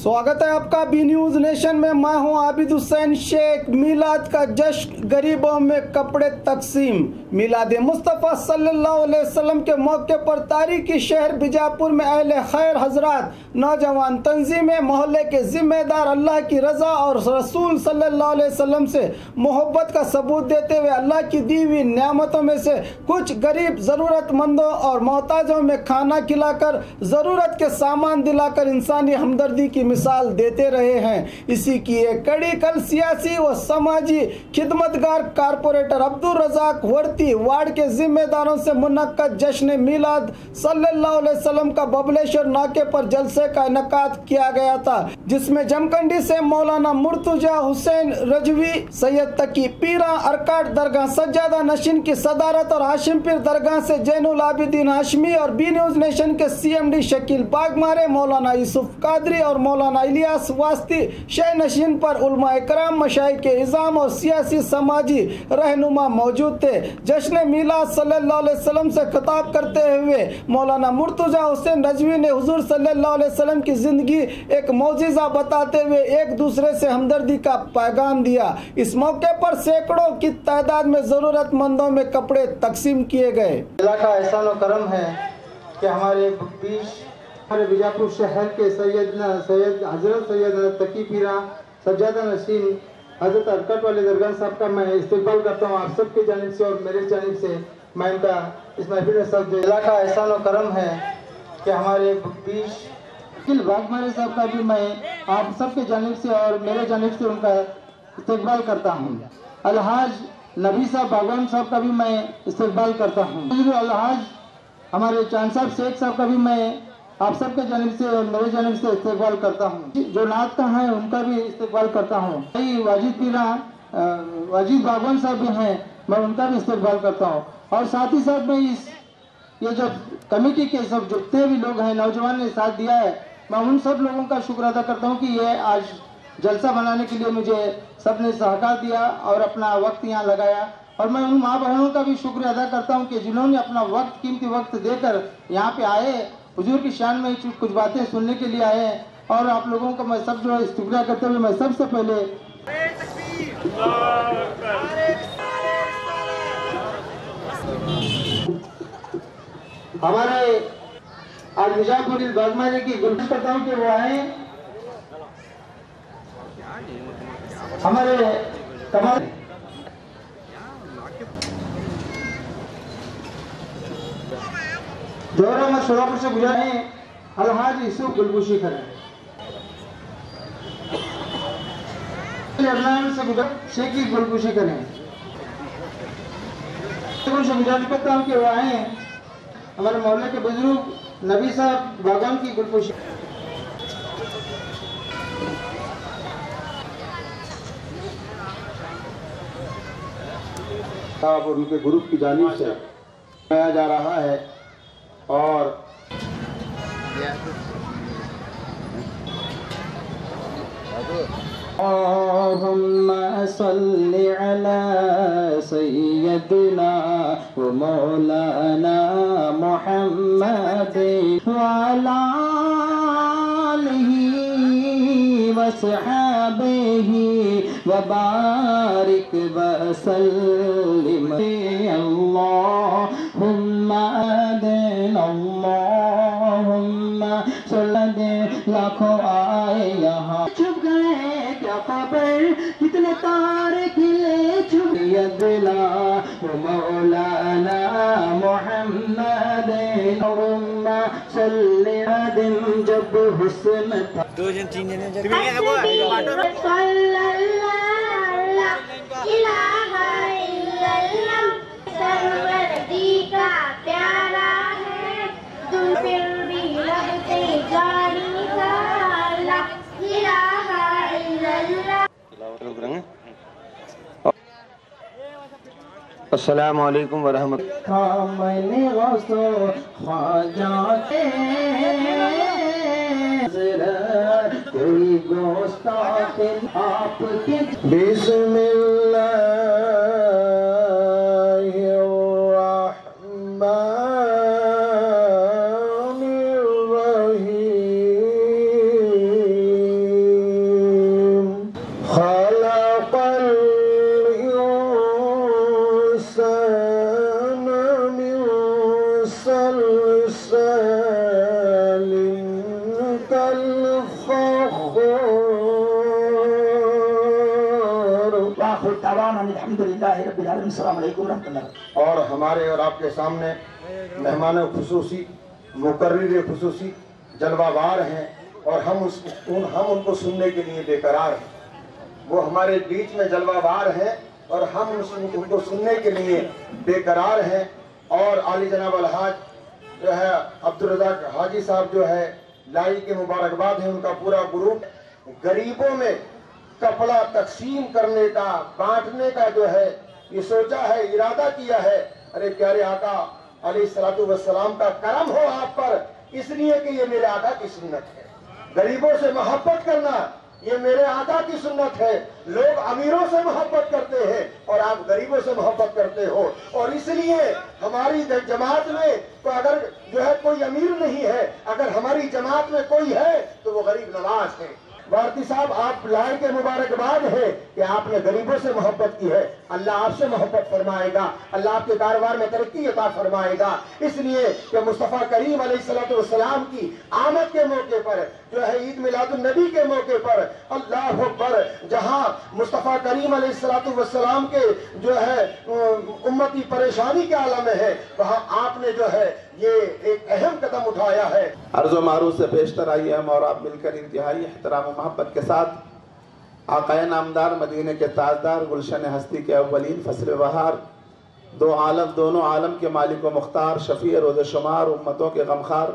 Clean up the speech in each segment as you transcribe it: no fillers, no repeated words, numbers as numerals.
स्वागत है आपका बी न्यूज नेशन में। मैं हूं आबिद हुसैन शेख। मिलाद का जश्न, गरीबों में कपड़े तकसीम। मिलाद मुस्तफ़ा सल्लल्लाहु अलैहि वसल्लम के मौके पर तारीखी शहर बीजापुर में अहले खैर हजरात, नौजवान तंजीमें, मोहल्ले के जिम्मेदार अल्लाह की रजा और रसूल सल्लल्लाहु अलैहि वसल्लम से मोहब्बत का सबूत देते हुए अल्लाह की दी हुई नियामतों में से कुछ गरीब ज़रूरतमंदों और मोहताजों में खाना खिलाकर, ज़रूरत के सामान दिलाकर इंसानी हमदर्दी की मिसाल देते रहे हैं। इसी की एक कड़ी कल सियासी व समाजी खिदमतगार कारपोरेटर अब्दुल रज़ाक वर्ती वार्ड के जिम्मेदारों से मुनक्कद जश्न मिलाद सल्लल्लाहु अलैहि वसल्लम का बबलेश्वर नाके पर जलसे का इनकाद किया गया था, जिसमें जमखंडी से मौलाना मुर्तजा हुसैन रजवी, सैयद तकी पीरा अरकाट दरगाह सज्जादा नशीन की सदारत और हाशिमपीर दरगाह से जैनुल आबिदीन हाशमी और बी न्यूज नेशन के CMD शकील बागमारे, मौलाना यूसुफ कादरी और मौलाना इलियास वास्ती शह नशीन पर उलमा इकराम, मशाइख के इज़ाम और सियासी समाजी रहनुमा मौजूद थे। जश्न मिलाद सल्लल्लाहु अलैहि वसल्लम से खिताब करते हुए मौलाना मुर्तजा हुसैन रजवी ने हुजूर सल्लल्लाहु अलैहि वसल्लम की जिंदगी एक मौजिज़ा बताते हुए एक दूसरे से हमदर्दी का पैगाम दिया। इस मौके पर सैकड़ों की तादाद में ज़रूरतमंदों में कपड़े तकसीम किए गए। अल्लाह का एहसान और करम है कि हमारे बीच हमारे बीजापुर शहर के सैयद हजरत सैयद तकी पीरा सज्जादा नशीन हजरत अरकट वाले दरगाह साहब का मैं इस्तेकबाल करता हूँ आप सबके जानिब से और मेरे जानिब से। मैं इनका इस महफिल में सब अल्लाह का एहसान और करम है कि हमारे बीच बागमारे साहब का भी मैं आप सबके जानिब से और मेरे जानिब से उनका इस्तेकबाल करता हूँ। अलहाज नबी साहब बागवान साहब का भी मैं इस्तेकबाल करता हूँ। अलहाज हमारे चांद साहब शेख साहब का भी मैं आप सबके जानिब से और मेरे जानिब से इस्तेकबाल करता हूँ। जो नात का है उनका भी इस्तेकबाल करता हूँ। वाजिद पीरा वाजिद बागवान साहब भी हैं, मैं उनका भी इस्तेकबाल करता हूँ। और साथ ही साथ में ये जो कमेटी के सब जितने भी लोग हैं, नौजवान ने साथ दिया है, मैं उन सब लोगों का शुक्र अदा करता हूँ कि ये आज जलसा बनाने के लिए मुझे सबने सहकार दिया और अपना वक्त यहाँ लगाया। और मैं उन माँ बहनों का भी शुक्र अदा करता हूँ कि जिन्होंने अपना वक्त, कीमती वक्त देकर यहाँ पे आए, हुजूर की शान में कुछ बातें सुनने के लिए आए। और आप लोगों को मैं सब जो शुक्रिया करते हुए मैं सबसे पहले हमारे आज बीजापुर बागमारे की गुरुजी करता हूँ कि वो आए हमारे कमाल जोरा में शोरापुर से गुजरे अलहाज यूसुफ गुलबुशी करें से गुजर शेखी गुलबुशी करें उनसे गुजारिश करता हूँ कि वो आए हमारे मोहल्ले के बुजुर्ग नबी साहब बागान की गुलबुशी साहब और उनके ग्रुप की जानिब से बनाया जा रहा है। और अल्लाहुम्मा सल्लि अला सय्यदिना व मौलाना मुहम्मद व अला आलिहि व सहाबिहि व बारिक व सल्लिम अल्लाहुम्मा अल्लाहुम्मा सल्लि लाखों आए यहाँ छुप गए क्या खबर कितने तारे खिले छुप दिला मौलाना मुहम्मद अल्लाहुम्मा सल्लि दिन जब हुस्न था दो जन तीन जन अस्सलामु अलैकुम वरहमतुल्लाह। मैंने गौसो ख्वाजा के कोई गोस्ताख आपके सालिम कल फखूर वाखिर दवाना अल्हम्दुलिल्लाहि रब्बिल आलमीन। अस्सलामु अलैकुम रहमतुल्लाह। और हमारे और आपके सामने मेहमान खुसूसी मुकर्रिर खुसूसी जलवावार हैं और हम उनको सुनने के लिए बेकरार हैं। वो हमारे बीच में जलवावार हैं और हम उनको सुनने के लिए बेकरार हैं। और आली जनाब अलहाज जो है अब्दुल रज़ाक हाजी साहब जो है लाई के मुबारकबाद है। उनका पूरा ग्रुप गरीबों में कपड़ा तकसीम करने का, बांटने का जो है ये सोचा है, इरादा किया है। अरे प्यारे आका अलैहिस्सलातु वस्सलाम का करम हो आप पर, इसलिए कि ये मेरे आका की सुन्नत है। गरीबों से मोहब्बत करना ये मेरे आका की सुन्नत है। लोग अमीरों से मोहब्बत करते हैं और आप गरीबों से मोहब्बत करते हो। और इसलिए हमारी जमात में तो अगर जो है कोई अमीर नहीं है, अगर हमारी जमात में कोई है तो वो गरीब नवाज है। भारती साहब आप लाए के मुबारकबाद है कि आपने गरीबों से मोहब्बत की है। अल्लाह आपसे मोहब्बत फरमाएगा, अल्लाह आपके कारोबार में तरक्की अता फरमाएगा। इसलिए कि मुस्तफ़ा करीम अलैहिस्सलातु वस्सलाम की आमद के मौके पर जो है ईद मिलादुन नबी के मौके पर अल्लाह अकबर, जहां मुस्तफ़ा करीम अलैहिस्सलातु वस्सलाम के जो है उम्मती परेशानी के आलम में है, वहां आपने जो है ये एक अहम कदम उठाया है। अर्ज़ो मारूफ से पेशतर आइए हम और आप मिलकर इंतहाई एहतराम और मोहब्बत के साथ आकाए नामदार मदीने के ताजदार गुलशन हस्ती के अव्वलीन फसल बहार दोनों आलम के मालिक व मुख्तार शफ़ी रोज़ शुमार उम्मतों के गमखार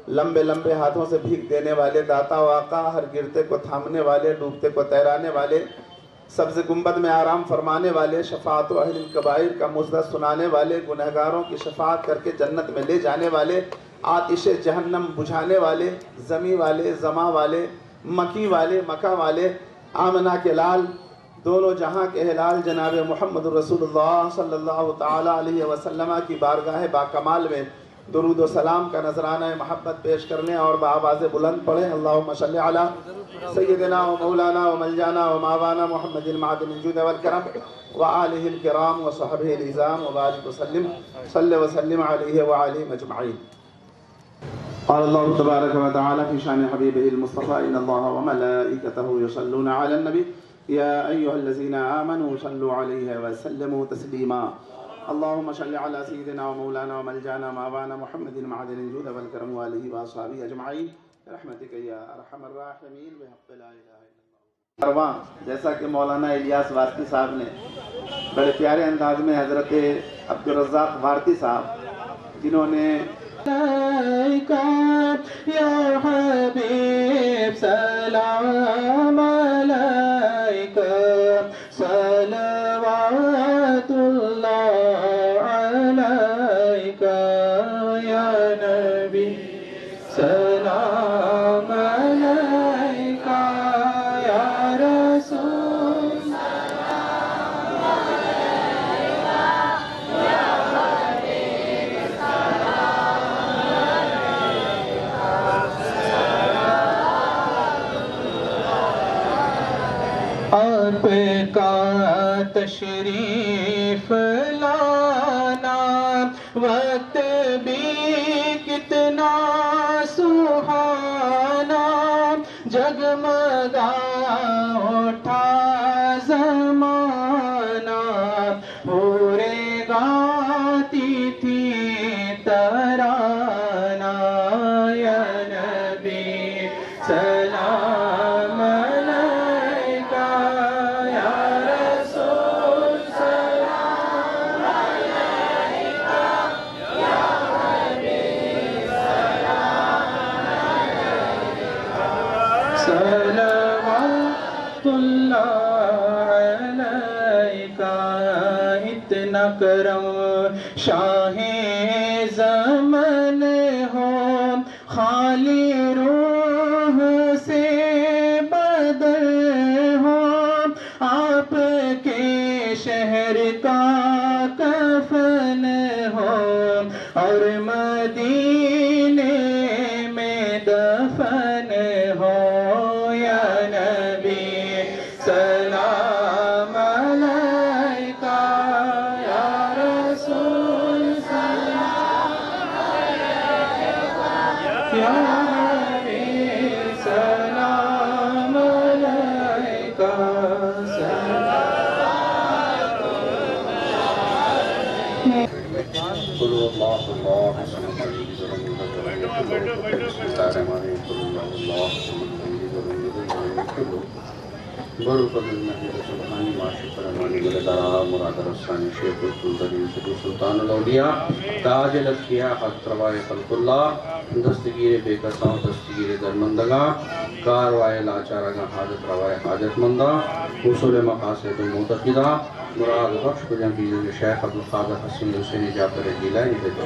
लंबे लंबे हाथों से भीख देने वाले दाता व आका, हर गिरते को थामने वाले, डूबते को तैराने वाले, सब्ज़ गुंबद में आराम फरमाने वाले, शफ़ाअत अहलिल कबाइर का मुज़्ज़त सुनाने वाले, गुनहगारों की शफ़ाअत करके जन्नत में ले जाने वाले, आतिशे जहन्नम बुझाने वाले, ज़मी वाले, ज़मा वाले, मकी वाले, मका वाले, आमना के लाल, दोनों जहां के हिलाल जनाब मोहम्मद रसूलुल्लाह सल्लल्लाहु ताला अलैहि वसल्लम की बारगाह बाकमाल में दुरूद व सलाम का नजराना महब्बत पेश करने और बाआवाज़ बुलंद पढ़े। अल्लाहुम्मा सल्लि अला सय्यिदिना व मौलाना व मलजाना व मावाना मुहम्मदिल मादिनिल जुद वल करम व आलिहिल किराम व सहबिहिल इज़ाम व बारिक व सल्लिम सल्लि व सल्लिम अलैहि व अलैहिम अजमईन। क़ाल अल्लाहु तबारक व तआला फ़ी शान हबीबिहिल मुस्तफ़ा इन्नल्लाहा व मलाइकतहु युसल्लूना अलन नबी या अय्युहल्लज़ीना आमनू सल्लु अलैहि व सल्लिमू तस्लीमा। अल्लाहुम्मा सल्लि अला सय्यिदिना व मौलाना व मलजाना मावाना मुहम्मदिल मादिनिल जुद वल करम व आलिहि व अस्हाबिहि अजमईन रहमतिक या अरहमर राहिमीन बिहक़्क़ि ला इलाहा इल्लल्लाह। जैसा कि मौलाना इलियास वारती साहब ने बड़े प्यारे अंदाज में हज़रत अब्दुल रज़्ज़ाक़ वारती साहब जिन्होंने या हबीब सलाम अलैका सलवातुल्लाह अलैका या नबी सलाम अलैका या रसूल सलाम अलैका या हबीब आपका तशरीफ लाना वक्त भी कितना सुहाना, जगमगा उठा ज़माना, पूरे गाती थी तराना या नबी सलाम अलैका या रसूल सलाम अलैका या हबीब सलाम अलैका सलवातुल्लाह अलैका। इतना करम शाहे ज़मन हो, खाली रूह से बदल हो, आपके शहर का कफन हो और मदीने में दफन हो या नबी सलाम अलैका या रसूल सलाम अलैका दस्तगीर बेकसां दस्तगीर दरमंदगा कारवाए लाचारगा हाजत रवाए हाजतमंदा उसूल मकासद मुतक़िदा मुराद बख्श कुजम भी शेख अब्दुल कादिर हसन हुसैन जाफर जिलानी देते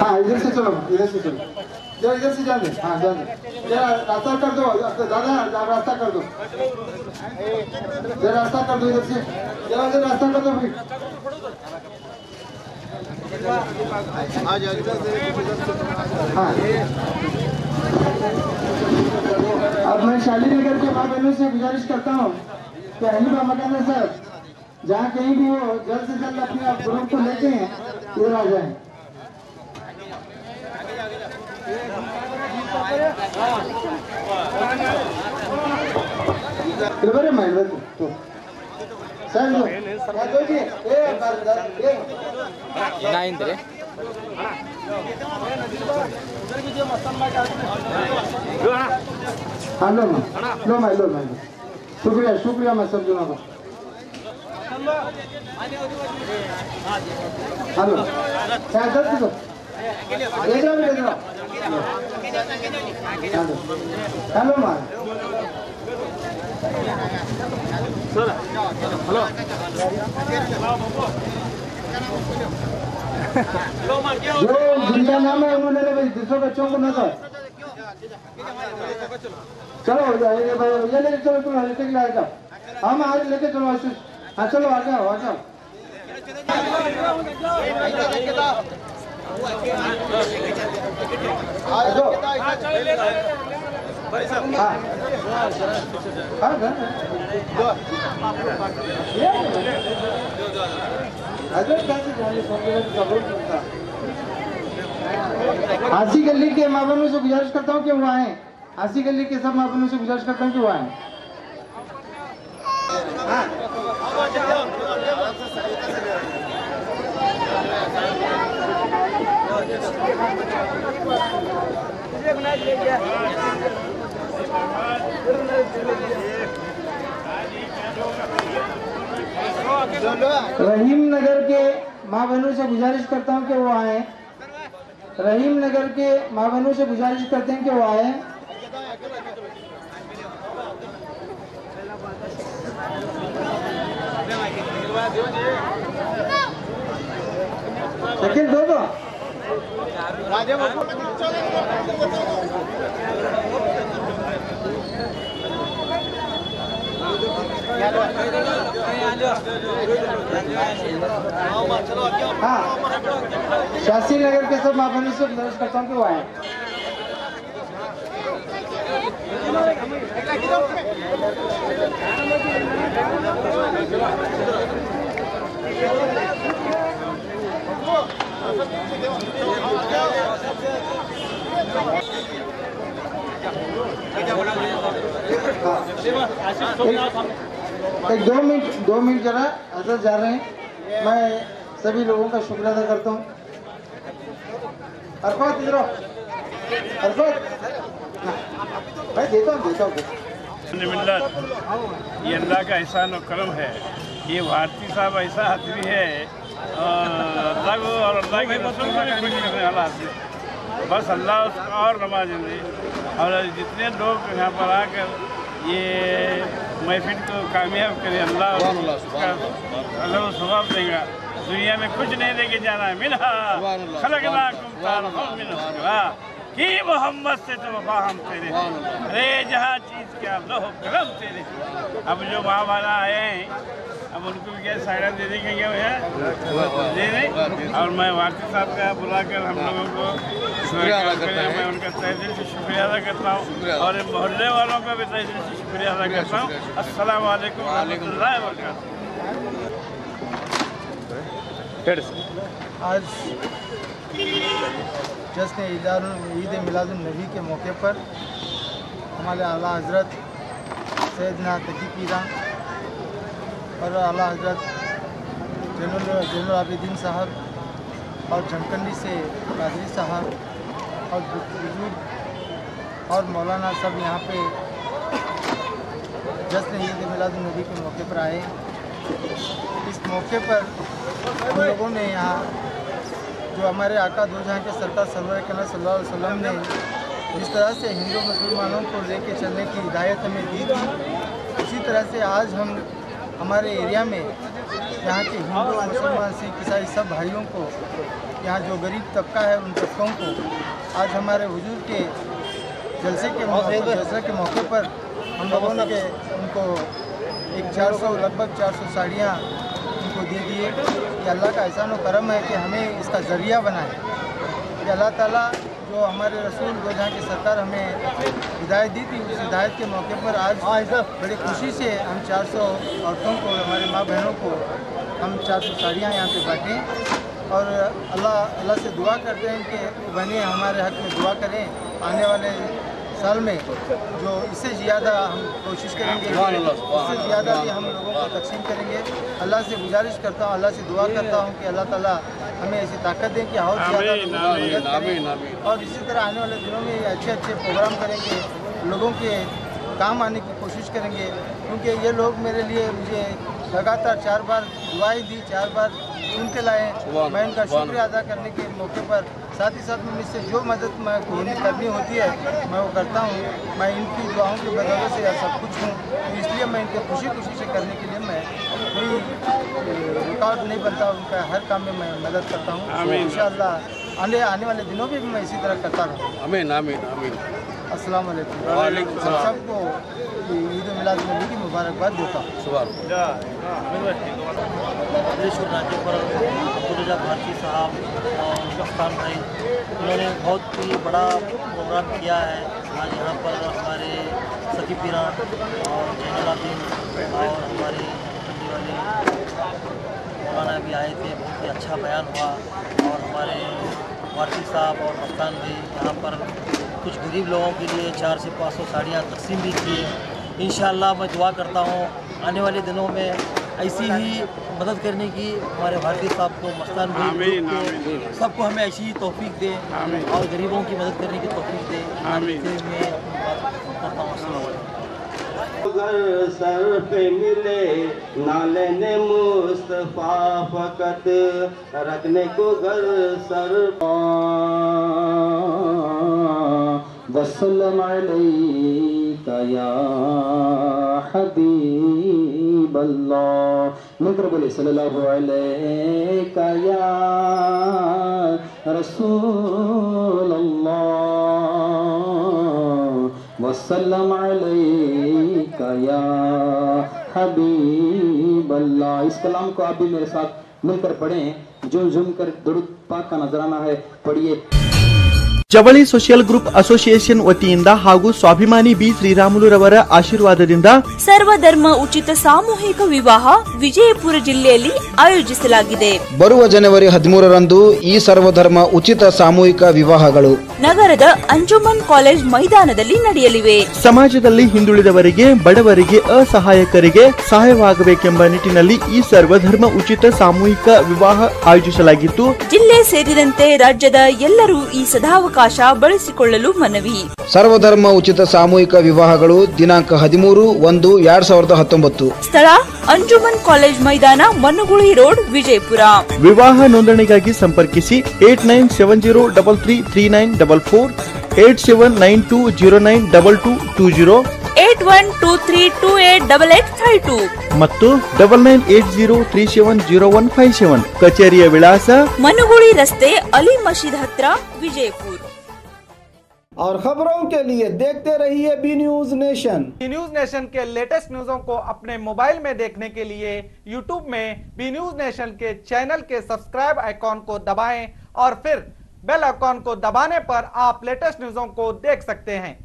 हाँ इधर से चलो जरा इधर से जाने हाँ जाने जरा रास्ता कर दो दादा रास्ता कर दो जरा रास्ता कर दो इधर से जरा इधर रास्ता कर दो भाई हाँ अब मैं शाली नगर के माँ बहनों से गुजारिश करता हूँ कि अलीबा मकान साहब जहाँ कहीं भी हो जल्द से जल्द अपने आप ग्रुप को लेते हैं इधर आ जाएं। Prepare my brother. Sir, no. Hello, my. शुक्रिया मैं सब जुना को हेलो क्या दर्द दो हेलो मां हेलो जो दुनिया नाम है उन्होंने भाई दूसरों बच्चों को ना चलो ये लेके चलो तुम लेके लाएगा हम आज लेके चलो हाँ चलो आ जाओ आसी गली के माँ बहनों से गुजारिश करता हूँ कि वो आए आसी गली के सब माँ बहनों से गुजारिश करता हूँ कि वो आए रहीम नगर के माँ बहनों से गुजारिश करता हूँ कि वो आए रहीम नगर के माँ बहनों से गुजारिश करते हैं कि वो आए सेकंड दो हाँ शास्त्री नगर के सब माँ बहनों से गुजारिश करता हूँ कि वो आए एक 2 मिनट जरा अंदर जा रहे हैं मैं सभी लोगों का शुक्र अदा करता हूँ अरफात इधर अरफात भाई देता हूँ ये अल्लाह का एहसान और करम है ये भारती साहब ऐसा आदमी है अल्लाह को और अल्लाह के रसूल को भी खुश करने वाला आदमी बस अल्लाह उसको और नवाजे दे और जितने लोग यहाँ पर आकर ये महफिल को कामयाब करे अल्लाह सवाब देगा दुनिया में कुछ नहीं लेके जाना है मिनहा कि मोहम्मद से तो वफा हम तेरे अरे जहाँ चीज़ क्या लो करम तेरे अब जो माँ वाला आए हैं अब अब उनको भी क्या साइडा दे देंगे क्या भैया दे नहीं। और मैं भारती साहब का बुलाकर हम लोगों को मैं उनका तहे दिल से शुक्रिया अदा करता हूँ और मोहल्ले वालों का भी तहे दिल से शुक्रिया अदा करता हूँ। अस्सलाम वालेकुम रहमतुल्लाहि व बरकातहू। आज जश्न ईद मिलादुन्नबी के मौके पर हमारे आला हज़रत सैयदना तकी पीरा और आला हज़रत जैनुल आबिदीन साहब और झमकंडी से कादरी साहब और बुजुर्ग और मौलाना सब यहाँ पे जश्न ईद मिलादुन्नबी के मौके पर आए। इस मौके पर हम लोगों ने यहाँ जो हमारे आका दो जहां के सरकार सल्लल्लाहु अलैहि वसल्लम ने जिस तरह से हिंदू मुसलमानों को लेके चलने की हिदायत हमें दी थी, उसी तरह से आज हम हमारे एरिया में यहाँ के हिंदू मुसलमान सिख ईसाई सब भाइयों को, यहाँ जो गरीब तबका है उन तबकों को आज हमारे हुजूर के जलसे के मौके पर हम लोगों ने उनको एक 400 लगभग 400 साड़ियाँ उनको दे दिए। कि अल्लाह का एहसान और करम है कि हमें इसका ज़रिया बनाए कि अल्लाह ताला जो हमारे रसूल दो जहाँ की सरकार हमें हिदायत दी थी, उस हिदायत के मौके पर आज बड़ी खुशी से हम 400 औरतों को, हमारे माँ बहनों को हम 400 साड़ियाँ यहाँ पे बाँटें और अल्लाह से दुआ करते हैं कि बने हमारे हक़ में दुआ करें। आने वाले साल में जो इससे ज़्यादा हम कोशिश करेंगे, इससे ज़्यादा भी हम लोगों को तकसीम करेंगे। अल्लाह से गुजारिश करता हूँ, अल्लाह से दुआ करता हूँ कि अल्लाह ताला हमें ऐसी ताकत दें कि और ज़्यादा और इसी तरह आने वाले दिनों में अच्छे अच्छे प्रोग्राम करेंगे, लोगों के काम आने की कोशिश करेंगे। क्योंकि ये लोग मेरे लिए मुझे लगातार 4 बार दुआएं दी, 4 बार चुन के लाए। मैं इनका शुक्रिया अदा करने के मौके पर साथ ही साथ में मुझसे जो मदद मैं करनी होती है मैं वो करता हूँ। मैं इनकी दुआओं की बदौलत से सब कुछ हूँ, तो इसलिए मैं इनको खुशी खुशी से करने के लिए मैं कोई रिकॉर्ड नहीं बनता, उनका हर काम में मैं मदद करता हूँ। इंशाअल्लाह आने वाले दिनों में भी मैं इसी तरह करता रहूँ। आमीन आमीन आमीन। अस्सलाम वालेकुम। सबको ईद मिलादुन्नबी की मुबारकबाद देता हूँ। राज्यपाल अब्दुल भारती साहब और मस्तान भाई, उन्होंने बहुत ही बड़ा प्रोग्राम किया है। आज यहाँ पर हमारे सकी पीरा और जैनुल आबिदीन और हमारे वाले मौलाना भी आए थे, बहुत ही अच्छा बयान हुआ। और हमारे भारती साहब और मस्तान भाई यहाँ पर कुछ गरीब लोगों के लिए 400 से 500 साड़ियाँ तकसीम भी की है। इंशाअल्लाह मैं दुआ करता हूँ आने वाले दिनों में ऐसी ही मदद करने की हमारे भारती साहब को, मस्तान भाई को, सबको हमें ऐसी ही तौफीक दे और गरीबों की मदद करने की तौफीक दे। मैं करता हूँ। घर सर पे मिले नाले ने मुस्तफा फकत रखने को घर सर वसल्लम अलैका या हबीब अल्लाह। मिलकर बोले सल्लल्लाहु अलैका या रसूल अल्लाह वसल्लम अलैका या हबीब अल्लाह। इस कलाम को आप भी मेरे साथ मिलकर पढ़ें, झूम झूम कर दुरूद पाक का नजराना है, पढ़िए। ಜವಳಿ ಸೋಷಿಯಲ್ ಗ್ರೂಪ್ ಅಸೋಸಿಯೇಷನ್ ವತಿಯಿಂದ ಹಾಗೂ ಸ್ವಾಭಿಮಾನಿ ಬಿ ಶ್ರೀರಾಮುಲುರವರ ಆಶೀರ್ವಾದದಿಂದ ಸರ್ವಧರ್ಮ ಉಚಿತ ಸಾಮೂಹಿಕ ವಿವಾಹ ವಿಜಯಪುರ ಜಿಲ್ಲೆಯಲ್ಲಿ ಆಯೋಜಿಸಲಾಗಿದೆ. ಬರುವ ಜನವರಿ 13ರಂದು ಈ ಸರ್ವಧರ್ಮ ಉಚಿತ ಸಾಮೂಹಿಕ ವಿವಾಹಗಳು ನಗರದ ಅಂಜುಮನ್ ಕಾಲೇಜ್ ಮೈದಾನದಲ್ಲಿ ನಡೆಯಲಿವೆ. ಸಮಾಜದಲ್ಲಿ ಹಿಂದುಳಿದವರಿಗೆ, ಬಡವರಿಗೆ, ಅಸಹಾಯಕರಿಗೆ ಸಹಾಯವಾಗಬೇಕೆಂಬ ನಿಟ್ಟಿನಲ್ಲಿ ಈ ಸರ್ವಧರ್ಮ ಉಚಿತ ಸಾಮೂಹಿಕ ವಿವಾಹ ಆಯೋಜಿಸಲಾಗಿತ್ತು. ಜಿಲ್ಲೆ ಸೇರಿದಂತೆ ರಾಜ್ಯದ ಎಲ್ಲರೂ ಈ ಸದಾವಕಾಶ ಬಳಸಿಕೊಳ್ಳಲು ಮನವಿ. ಸರ್ವಧರ್ಮ ಉಚಿತ ಸಾಮೂಹಿಕ ವಿವಾಹಗಳು ದಿನಾಂಕ 13/1/2019. ಸ್ಥಳ ಅಂಜುಮನ್ ಕಾಲೇಜ್ ಮೈದಾನ, ಮನುಗುಳಿ ರೋಡ್, ವಿಜಯಪುರ. ವಿವಾಹ ನೋಂದಣಿಗಾಗಿ ಸಂಪರ್ಕಿಸಿ 8970333944, 8792092220, 8123288852 ಮತ್ತು 9980370157. ಕಚೇರಿಯ ವಿಳಾಸ ಮನುಗುಳಿ ರಸ್ತೆ, ಅಲಿ ಮಸೀದ್ ಹತ್ರ, ವಿಜಯಪುರ. और खबरों के लिए देखते रहिए B News Nation. B News Nation के लेटेस्ट न्यूज़ों को अपने मोबाइल में देखने के लिए यूट्यूब में बी न्यूज नेशन के चैनल के सब्सक्राइब आइकॉन को दबाएं और फिर बेल आइकॉन को दबाने पर आप लेटेस्ट न्यूज़ों को देख सकते हैं।